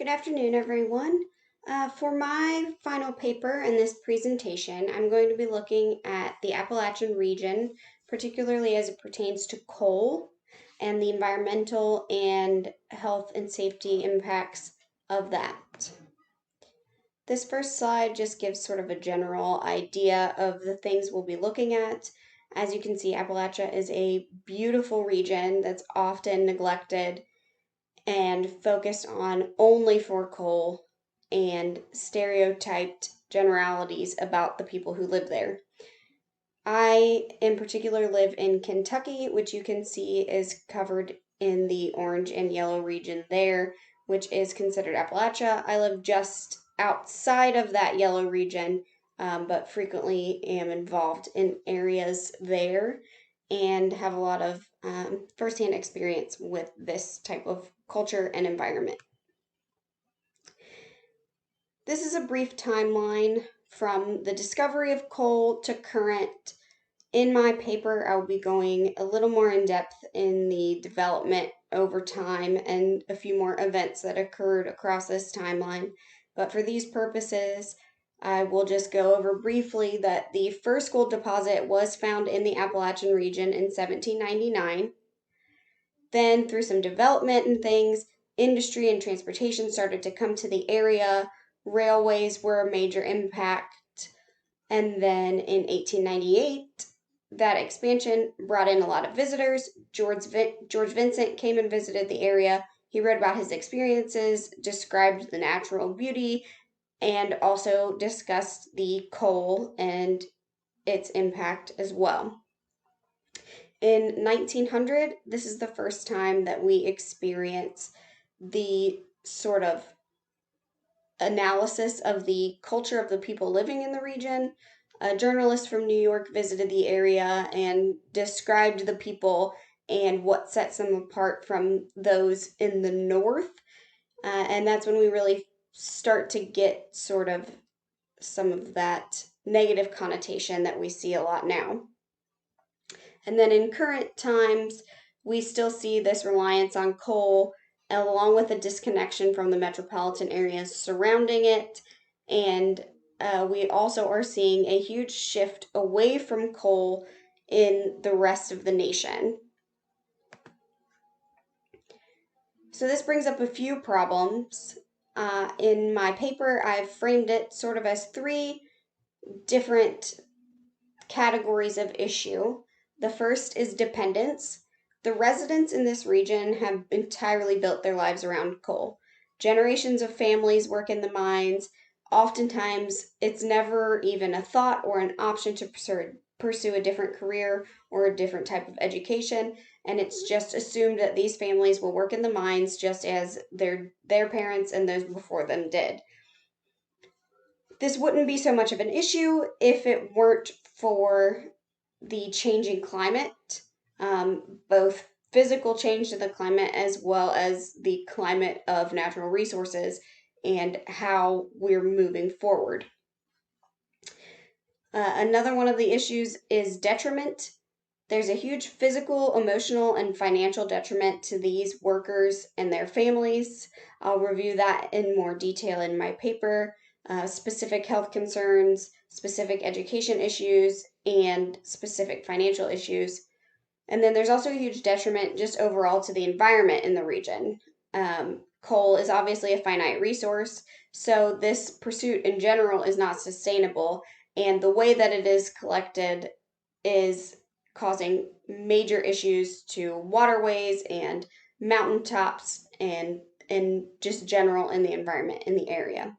Good afternoon, everyone. For my final paper in this presentation, I'm going to be looking at the Appalachian region, particularly as it pertains to coal and the environmental and health and safety impacts of that. This first slide just gives sort of a general idea of the things we'll be looking at. As you can see, Appalachia is a beautiful region that's often neglected and focused on only for coal and stereotyped generalities about the people who live there. I, in particular, live in Kentucky, which you can see is covered in the orange and yellow region there, which is considered Appalachia. I live just outside of that yellow region, but frequently am involved in areas there and have a lot of firsthand experience with this type of culture and environment. This is a brief timeline from the discovery of coal to current. In my paper, I will be going a little more in depth in the development over time and a few more events that occurred across this timeline. But for these purposes, I will just go over briefly that the first gold deposit was found in the Appalachian region in 1799. Then, through some development and things, industry and transportation started to come to the area. Railways were a major impact. And then in 1898, that expansion brought in a lot of visitors. George Vincent came and visited the area. He wrote about his experiences, described the natural beauty, and also discussed the coal and its impact as well. In 1900, this is the first time that we experience the sort of analysis of the culture of the people living in the region. A journalist from New York visited the area and described the people and what sets them apart from those in the north. And that's when we really start to get sort of some of that negative connotation that we see a lot now. And then in current times, we still see this reliance on coal along with a disconnection from the metropolitan areas surrounding it. And we also are seeing a huge shift away from coal in the rest of the nation. So this brings up a few problems. In my paper, I've framed it sort of as three different categories of issue. The first is dependence. The residents in this region have entirely built their lives around coal. Generations of families work in the mines. Oftentimes, it's never even a thought or an option to pursue a different career or a different type of education, and it's just assumed that these families will work in the mines just as their parents and those before them did. This wouldn't be so much of an issue if it weren't for the changing climate, both physical change to the climate as well as the climate of natural resources and how we're moving forward. Another one of the issues is detriment. There's a huge physical, emotional, and financial detriment to these workers and their families. I'll review that in more detail in my paper. Specific health concerns, specific education issues, and specific financial issues. And then there's also a huge detriment just overall to the environment in the region. Coal is obviously a finite resource, so this pursuit in general is not sustainable, and the way that it is collected is causing major issues to waterways and mountaintops and just general in the environment in the area.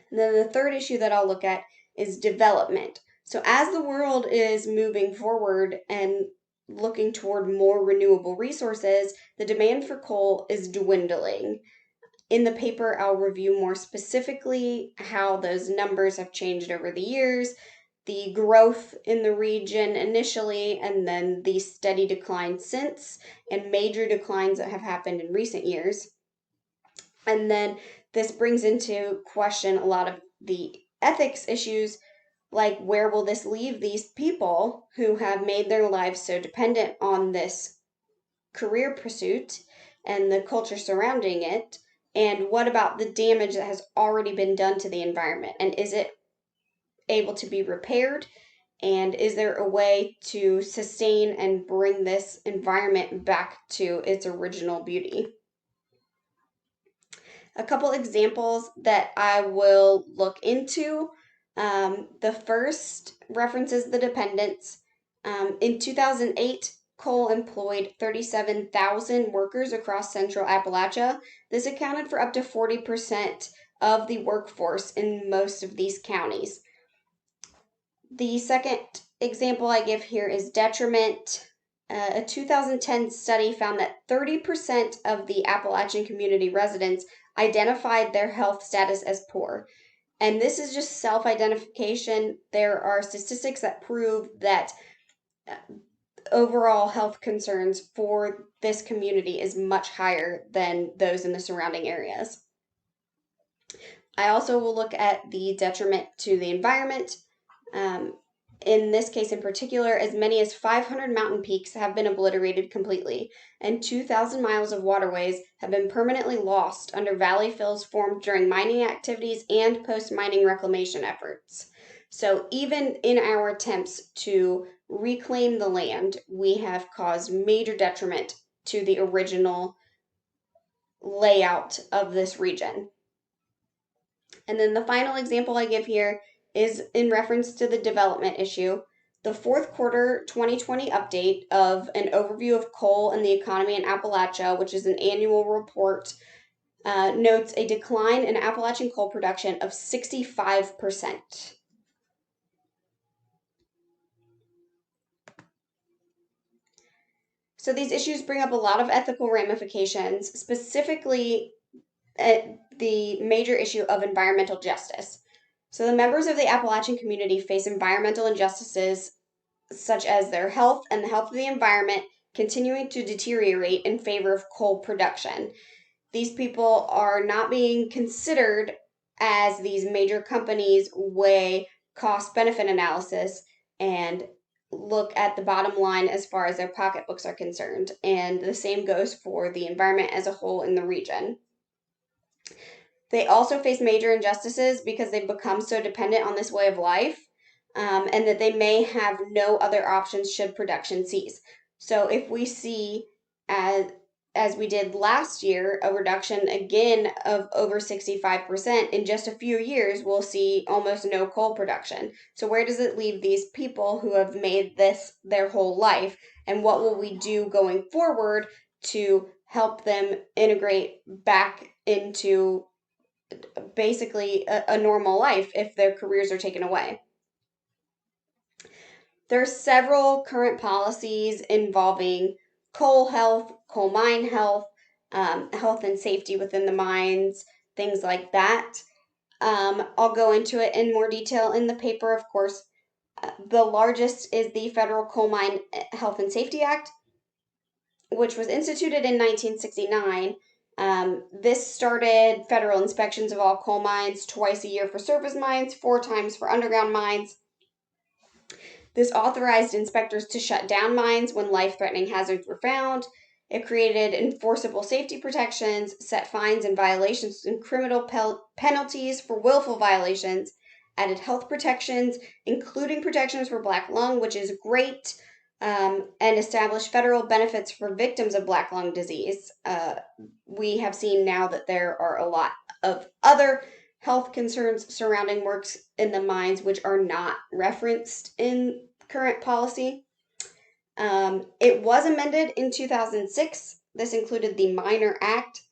And then the third issue that I'll look at is development. So as the world is moving forward and looking toward more renewable resources, the demand for coal is dwindling. In the paper, I'll review more specifically how those numbers have changed over the years, the growth in the region initially, and then the steady decline since, and major declines that have happened in recent years. And then this brings into question a lot of the ethics issues, like where will this leave these people who have made their lives so dependent on this career pursuit and the culture surrounding it? And what about the damage that has already been done to the environment? And is it able to be repaired? And is there a way to sustain and bring this environment back to its original beauty? A couple examples that I will look into. The first references the dependents. In 2008, coal employed 37,000 workers across central Appalachia. This accounted for up to 40% of the workforce in most of these counties. The second example I give here is detriment. A 2010 study found that 30% of the Appalachian community residents identified their health status as poor. And this is just self identification. There are statistics that prove that overall health concerns for this community is much higher than those in the surrounding areas. I also will look at the detriment to the environment. In this case in particular, as many as 500 mountain peaks have been obliterated completely, and 2,000 miles of waterways have been permanently lost under valley fills formed during mining activities and post-mining reclamation efforts. So even in our attempts to reclaim the land, we have caused major detriment to the original layout of this region. And then the final example I give here is in reference to the development issue. The fourth quarter 2020 update of an overview of coal and the economy in Appalachia, which is an annual report, notes a decline in Appalachian coal production of 65%. So these issues bring up a lot of ethical ramifications, specifically the major issue of environmental justice. So the members of the Appalachian community face environmental injustices such as their health and the health of the environment continuing to deteriorate in favor of coal production. These people are not being considered as these major companies weigh cost benefit analysis and look at the bottom line as far as their pocketbooks are concerned. And the same goes for the environment as a whole in the region. They also face major injustices because they've become so dependent on this way of life, and that they may have no other options should production cease. So if we see, as we did last year, a reduction again of over 65%, in just a few years, we'll see almost no coal production. So where does it leave these people who have made this their whole life? And what will we do going forward to help them integrate back into basically a normal life if their careers are taken away? There are several current policies involving coal health, coal mine health, health and safety within the mines, things like that. I'll go into it in more detail in the paper, of course. The largest is the Federal Coal Mine Health and Safety Act, which was instituted in 1969. This started federal inspections of all coal mines twice a year for surface mines, 4 times for underground mines. This authorized inspectors to shut down mines when life-threatening hazards were found. It created enforceable safety protections, set fines and violations and criminal penalties for willful violations, added health protections, including protections for black lung, which is great, and established federal benefits for victims of black lung disease. We have seen now that there are a lot of other health concerns surrounding works in the mines which are not referenced in current policy. It was amended in 2006. This included the Miner Act,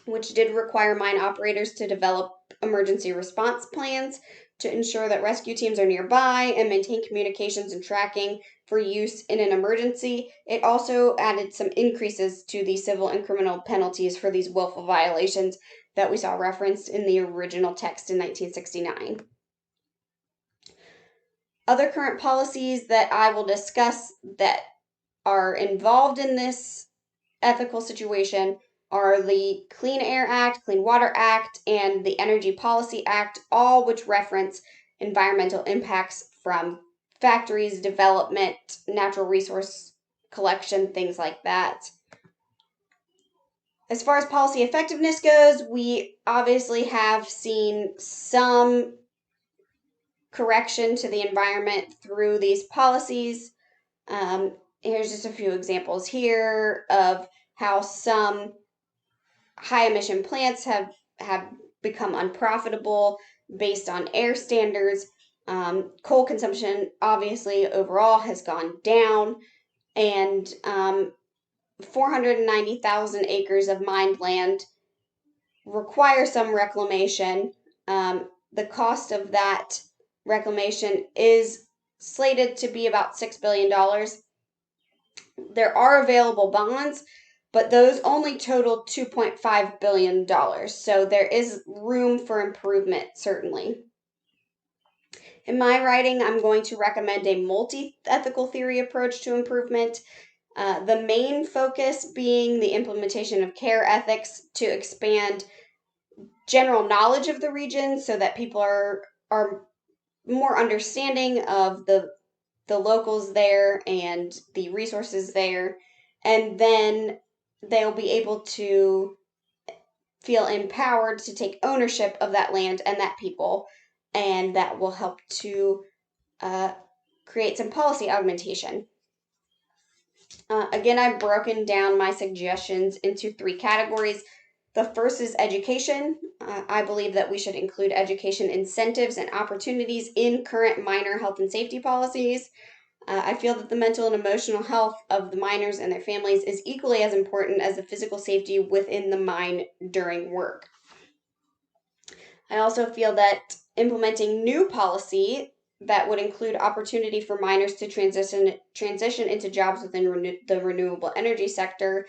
which did require mine operators to develop emergency response plans to ensure that rescue teams are nearby and maintain communications and tracking for use in an emergency. It also added some increases to the civil and criminal penalties for these willful violations that we saw referenced in the original text in 1969. Other current policies that I will discuss that are involved in this ethical situation are the Clean Air Act, Clean Water Act, and the Energy Policy Act, all which reference environmental impacts from factories, development, natural resource collection, things like that. As far as policy effectiveness goes, we obviously have seen some correction to the environment through these policies. Here's just a few examples here of how some high emission plants have become unprofitable based on air standards. Coal consumption obviously overall has gone down, and 490,000 acres of mined land require some reclamation. The cost of that reclamation is slated to be about $6 billion. There are available bonds, but those only total $2.5 billion. So there is room for improvement, certainly. In my writing, I'm going to recommend a multi ethical theory approach to improvement. The main focus being the implementation of care ethics to expand general knowledge of the region so that people are more understanding of the locals there and the resources there, and then they'll be able to feel empowered to take ownership of that land and that people, and that will help to uh, create some policy augmentation. Again, I've broken down my suggestions into three categories. The first is education. I believe that we should include education incentives and opportunities in current miner health and safety policies. I feel that the mental and emotional health of the miners and their families is equally as important as the physical safety within the mine during work. I also feel that implementing new policy that would include opportunity for miners to transition into jobs within the renewable energy sector,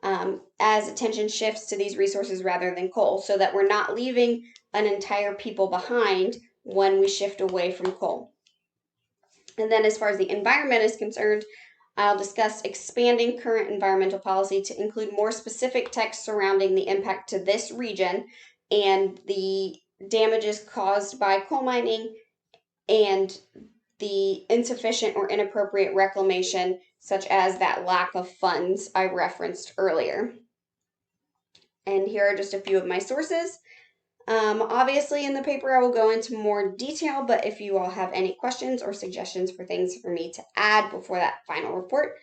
as attention shifts to these resources rather than coal, so that we're not leaving an entire people behind when we shift away from coal. And then, as far as the environment is concerned, I'll discuss expanding current environmental policy to include more specific text surrounding the impact to this region and the damages caused by coal mining and the insufficient or inappropriate reclamation, such as that lack of funds I referenced earlier. And here are just a few of my sources. Obviously, in the paper, I will go into more detail, but if you all have any questions or suggestions for things for me to add before that final report,